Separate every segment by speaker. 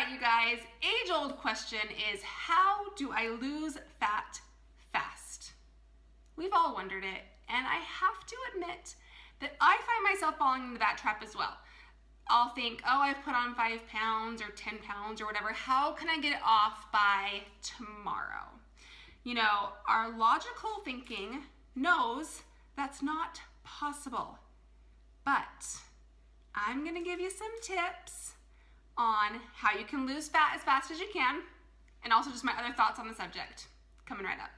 Speaker 1: right, you guys, age-old question is, how do I lose fat fast? We've all wondered it, and I have to admit that I find myself falling into that trap as well. I'll think, oh, I've put on 5 pounds or 10 pounds or whatever. How can I get it off by tomorrow? You know, our logical thinking knows that's not possible. But I'm gonna give you some tips on how you can lose fat as fast as you can, and also just my other thoughts on the subject. Coming right up.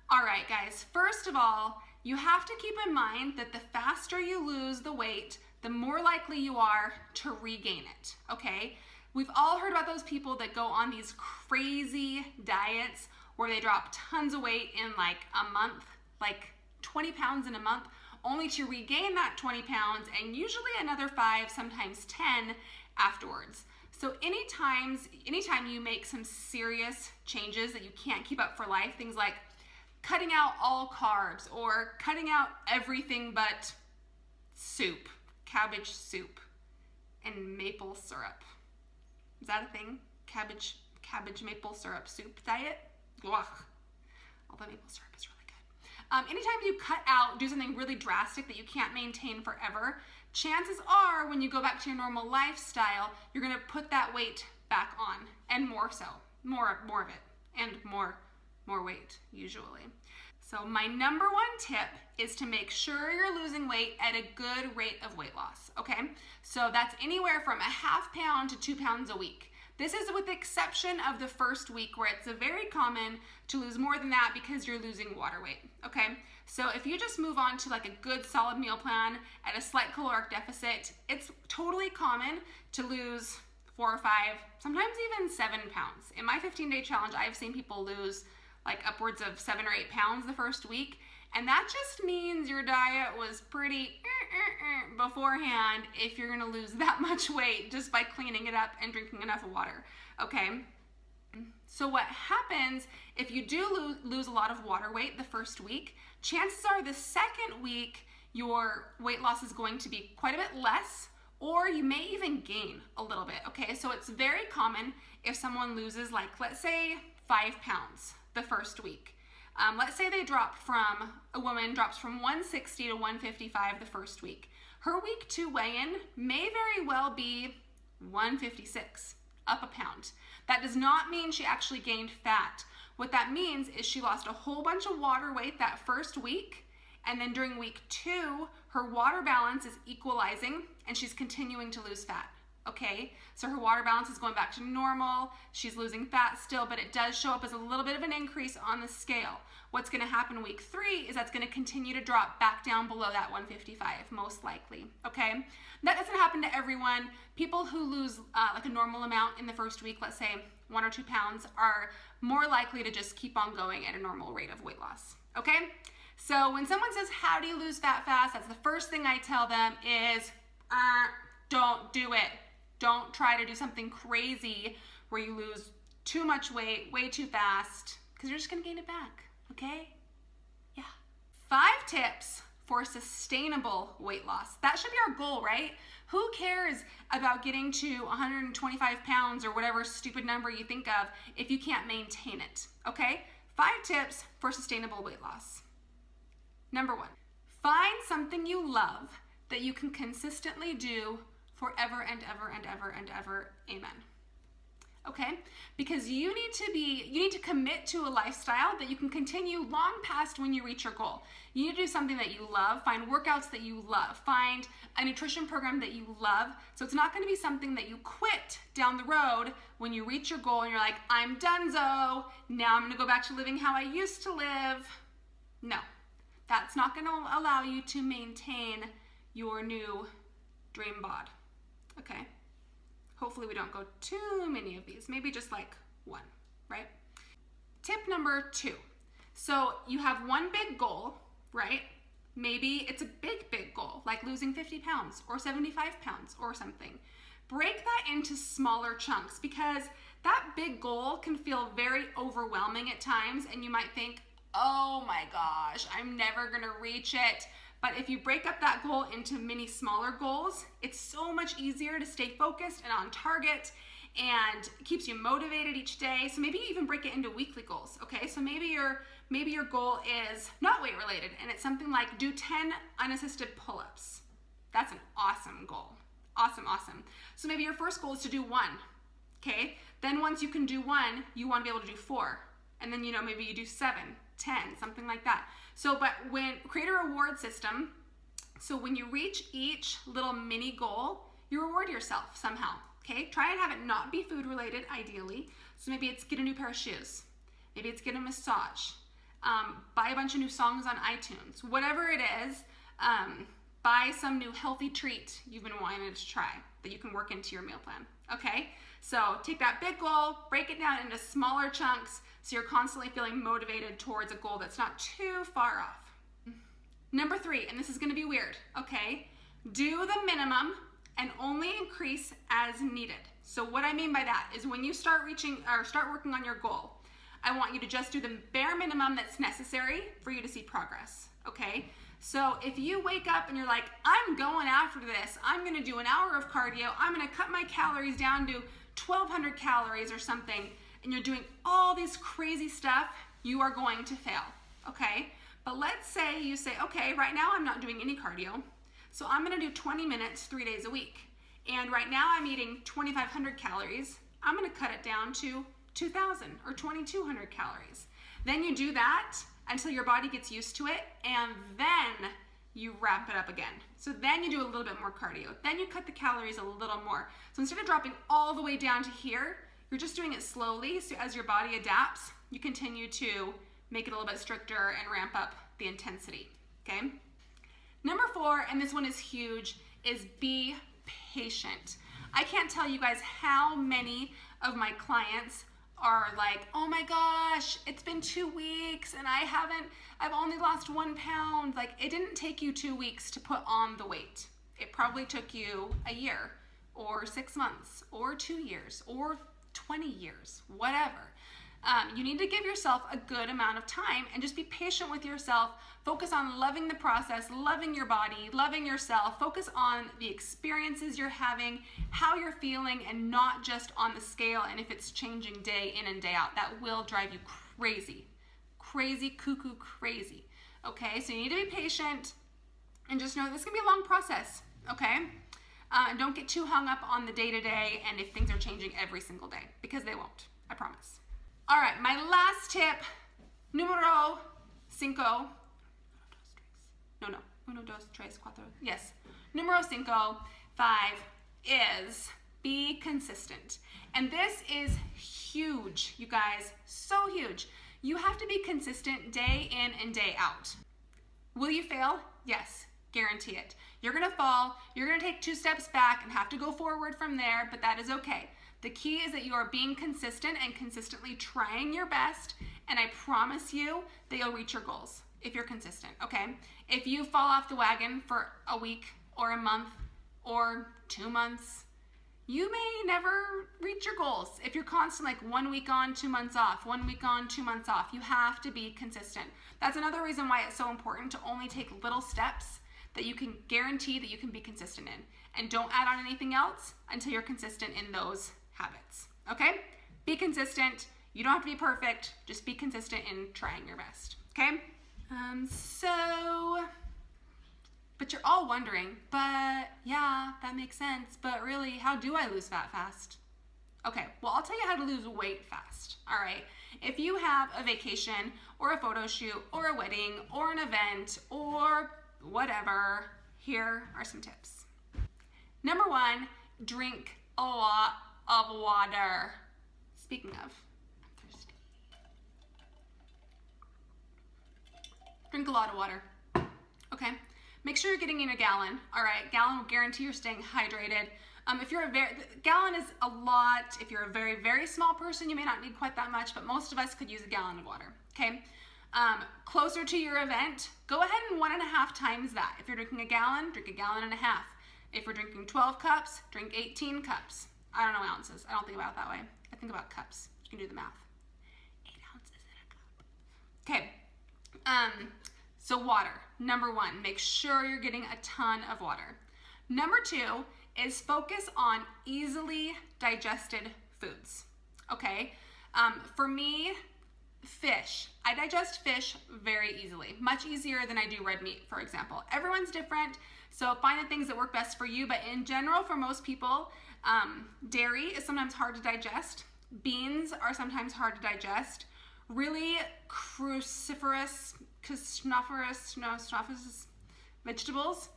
Speaker 1: All right, guys, first of all, you have to keep in mind that the faster you lose the weight, the more likely you are to regain it, okay? We've all heard about those people that go on these crazy diets where they drop tons of weight in like a month, like 20 pounds in a month, only to regain that 20 pounds and usually another 5, sometimes 10 afterwards. So anytime you make some serious changes that you can't keep up for life, things like cutting out all carbs or cutting out everything but soup, cabbage soup, and maple syrup. Is that a thing? Cabbage maple syrup soup diet? Ugh. Although maple syrup is really good. Anytime you cut out, do something really drastic that you can't maintain forever, chances are when you go back to your normal lifestyle, you're gonna put that weight back on, and more so, more of it, and more weight usually. So my number one tip is to make sure you're losing weight at a good rate of weight loss, okay? So that's anywhere from a ½ pound to 2 pounds a week. This is with the exception of the first week where it's very common to lose more than that because you're losing water weight, okay? So if you just move on to like a good solid meal plan at a slight caloric deficit, it's totally common to lose 4 or 5, sometimes even 7 pounds. In my 15-day challenge, I've seen people lose like upwards of 7 or 8 pounds the first week. And that just means your diet was pretty beforehand if you're gonna lose that much weight just by cleaning it up and drinking enough water, okay? So what happens if you do lose a lot of water weight the first week, chances are the second week your weight loss is going to be quite a bit less, or you may even gain a little bit, okay? So it's very common if someone loses, like, let's say 5 pounds the first week. Let's say a woman drops from 160 to 155 the first week. Her week 2 weigh-in may very well be 156, up a pound. That does not mean she actually gained fat. What that means is she lost a whole bunch of water weight that first week, and then during week 2, her water balance is equalizing and she's continuing to lose fat. Okay, so her water balance is going back to normal. She's losing fat still, but it does show up as a little bit of an increase on the scale. What's gonna happen week 3 is that's gonna continue to drop back down below that 155, most likely, okay? That doesn't happen to everyone. People who lose like a normal amount in the first week, let's say 1 or 2 pounds, are more likely to just keep on going at a normal rate of weight loss, okay? So when someone says, how do you lose fat fast? That's the first thing I tell them is, don't do it. Don't try to do something crazy where you lose too much weight way too fast, because you're just gonna gain it back, okay? Yeah. 5 tips for sustainable weight loss. That should be our goal, right? Who cares about getting to 125 pounds or whatever stupid number you think of if you can't maintain it, okay? 5 tips for sustainable weight loss. Number 1, find something you love that you can consistently do forever and ever and ever and ever, amen. Okay? Because you need to commit to a lifestyle that you can continue long past when you reach your goal. You need to do something that you love, find workouts that you love, find a nutrition program that you love. So it's not gonna be something that you quit down the road when you reach your goal and you're like, I'm donezo, now I'm gonna go back to living how I used to live. No, that's not gonna allow you to maintain your new dream bod. Okay, hopefully we don't go too many of these, maybe just like 1, right? Tip number 2. So you have one big goal, right? Maybe it's a big goal, like losing 50 pounds or 75 pounds or something. Break that into smaller chunks, because that big goal can feel very overwhelming at times, and you might think, oh my gosh, I'm never gonna reach it. But if you break up that goal into many smaller goals, it's so much easier to stay focused and on target, and it keeps you motivated each day. So maybe you even break it into weekly goals, okay? So maybe your goal is not weight related, and it's something like do 10 unassisted pull-ups. That's an awesome goal. Awesome. So maybe your first goal is to do 1, okay? Then once you can do 1, you want to be able to do 4. And then, maybe you do 7, 10, something like that. So, but create a reward system. So when you reach each little mini goal, you reward yourself somehow, okay? Try and have it not be food related, ideally. So maybe it's get a new pair of shoes. Maybe it's get a massage. Buy a bunch of new songs on iTunes. Whatever it is, buy some new healthy treat you've been wanting to try that you can work into your meal plan, okay? So take that big goal, break it down into smaller chunks so you're constantly feeling motivated towards a goal that's not too far off. Number 3, and this is gonna be weird, okay? Do the minimum and only increase as needed. So what I mean by that is when you start working on your goal, I want you to just do the bare minimum that's necessary for you to see progress, okay? So if you wake up and you're like, I'm going after this, I'm gonna do an hour of cardio, I'm gonna cut my calories down to 1,200 calories or something, and you're doing all this crazy stuff, you are going to fail, okay? But let's say you say, okay, right now I'm not doing any cardio, so I'm gonna do 20 minutes 3 days a week. And right now I'm eating 2,500 calories, I'm gonna cut it down to 2,000 or 2,200 calories. Then you do that until your body gets used to it, and then you wrap it up again. So then you do a little bit more cardio. Then you cut the calories a little more. So instead of dropping all the way down to here, you're just doing it slowly. So as your body adapts, you continue to make it a little bit stricter and ramp up the intensity, okay? Number 4, and this one is huge, is be patient. I can't tell you guys how many of my clients are like, oh my gosh, it's been 2 weeks and I've only lost 1 pound. Like, it didn't take you 2 weeks to put on the weight. It probably took you a year or 6 months or 2 years or 20 years, whatever. You need to give yourself a good amount of time and just be patient with yourself. Focus on loving the process, loving your body, loving yourself. Focus on the experiences you're having, how you're feeling, and not just on the scale and if it's changing day in and day out. That will drive you crazy, cuckoo crazy. Okay, so you need to be patient and just know this is gonna be a long process, okay? And don't get too hung up on the day-to-day and if things are changing every single day, because they won't, I promise. All right, my last tip, número 5. No, 1, 2, 3, 4. Yes, número 5 is be consistent. And this is huge, you guys, so huge. You have to be consistent day in and day out. Will you fail? Yes, guarantee it. You're gonna fall, you're gonna take 2 steps back and have to go forward from there, but that is okay. The key is that you are being consistent and consistently trying your best, and I promise you that you'll reach your goals if you're consistent, okay? If you fall off the wagon for a week or a month or 2 months, you may never reach your goals. If you're constantly like 1 week on, 2 months off, 1 week on, 2 months off, you have to be consistent. That's another reason why it's so important to only take little steps that you can guarantee that you can be consistent in. And don't add on anything else until you're consistent in those habits, okay? Be consistent. You don't have to be perfect. Just be consistent in trying your best, okay? But you're all wondering, but yeah, that makes sense. But really, how do I lose fat fast? Okay, well, I'll tell you how to lose weight fast, all right? If you have a vacation or a photo shoot or a wedding or an event or whatever, here are some tips. Number 1, drink a lot of water. Speaking of, I'm thirsty. Drink a lot of water, okay? Make sure you're getting in a gallon, all right? Gallon will guarantee you're staying hydrated. Gallon is a lot. If you're a very, very small person, you may not need quite that much, but most of us could use a gallon of water, okay? Closer to your event, go ahead and 1.5 times that. If you're drinking a gallon, drink 1.5 gallons. If we're drinking 12 cups, drink 18 cups. I don't know ounces. I don't think about it that way. I think about cups. You can do the math. 8 ounces in a cup. Okay. So water. Number 1, make sure you're getting a ton of water. Number 2 is focus on easily digested foods. Okay. For me, fish. I digest fish very easily, much easier than I do red meat, for example. Everyone's different, so find the things that work best for you, but in general, for most people, dairy is sometimes hard to digest. Beans are sometimes hard to digest. Really cruciferous vegetables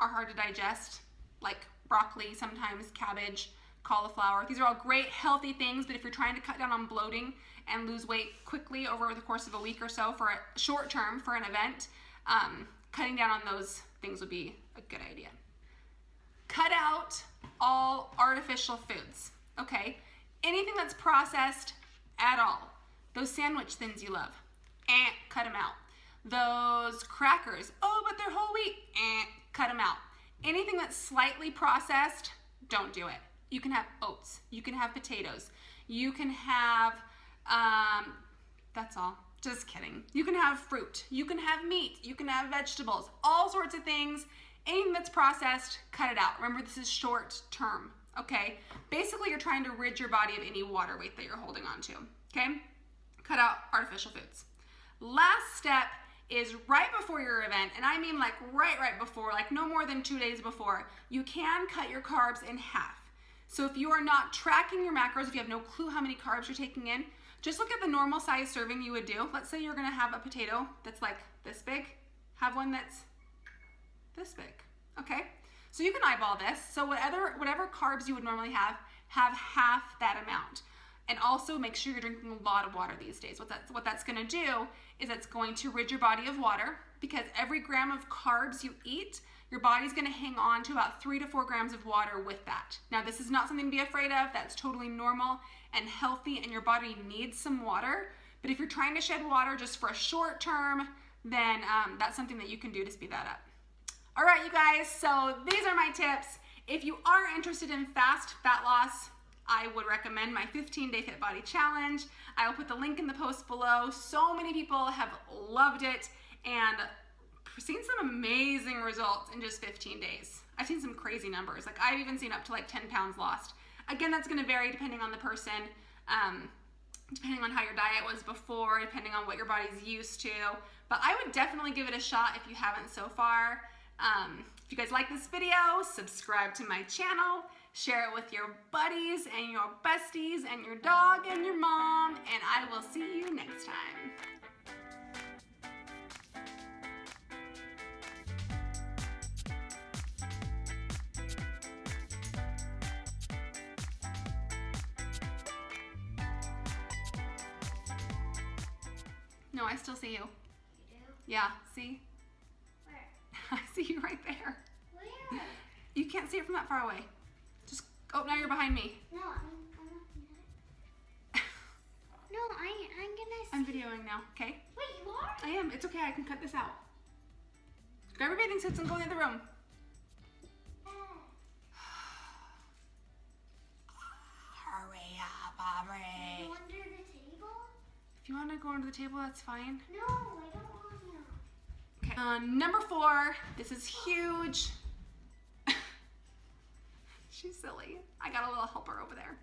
Speaker 1: are hard to digest, like broccoli, sometimes cabbage, cauliflower. These are all great healthy things, but if you're trying to cut down on bloating and lose weight quickly over the course of a week or so for a short term for an event, cutting down on those things would be a good idea. Cut out all artificial foods, okay? Anything that's processed at all. Those sandwich thins you love, cut them out. Those crackers, oh, but they're whole wheat, cut them out. Anything that's slightly processed, don't do it. You can have oats, you can have potatoes, you can have, that's all, just kidding. You can have fruit, you can have meat, you can have vegetables, all sorts of things. Anything that's processed, cut it out. Remember, this is short term, okay? Basically, you're trying to rid your body of any water weight that you're holding on to, okay? Cut out artificial foods. Last step is right before your event, and I mean like right before, like no more than 2 days before, you can cut your carbs in half. So if you are not tracking your macros, if you have no clue how many carbs you're taking in, just look at the normal size serving you would do. Let's say you're gonna have a potato that's like this big, have one that's this big, okay? So you can eyeball this. So whatever carbs you would normally have half that amount. And also make sure you're drinking a lot of water these days. What that's gonna do is it's going to rid your body of water, because every gram of carbs you eat, your body's gonna hang on to about 3 to 4 grams of water with that. Now, this is not something to be afraid of. That's totally normal and healthy, and your body needs some water. But if you're trying to shed water just for a short term, then that's something that you can do to speed that up. All right, you guys, so these are my tips. If you are interested in fast fat loss, I would recommend my 15-day Fit Body Challenge. I will put the link in the post below. So many people have loved it and seen some amazing results in just 15 days. I've seen some crazy numbers. Like, I've even seen up to like 10 pounds lost. Again, that's gonna vary depending on the person, depending on how your diet was before, depending on what your body's used to. But I would definitely give it a shot if you haven't so far. If you guys like this video, subscribe to my channel, share it with your buddies and your besties and your dog and your mom, and I will see you next time. No, I still see you.
Speaker 2: You do?
Speaker 1: Yeah, see?
Speaker 2: Where?
Speaker 1: I see you right there.
Speaker 2: Where?
Speaker 1: You can't see it from that far away. Just, oh, now you're behind me.
Speaker 2: No, I'm not. No, I'm gonna see.
Speaker 1: I'm videoing now, okay?
Speaker 2: Wait, you are?
Speaker 1: I am. It's okay, I can cut this out. Grab your bathing suits and go in the other room. Hurry up, Aubrey.
Speaker 2: Go under the table?
Speaker 1: If you want to go under the table, that's fine.
Speaker 2: No, I don't want to.
Speaker 1: Okay. Number 4, this is huge. She's silly. I got a little helper over there.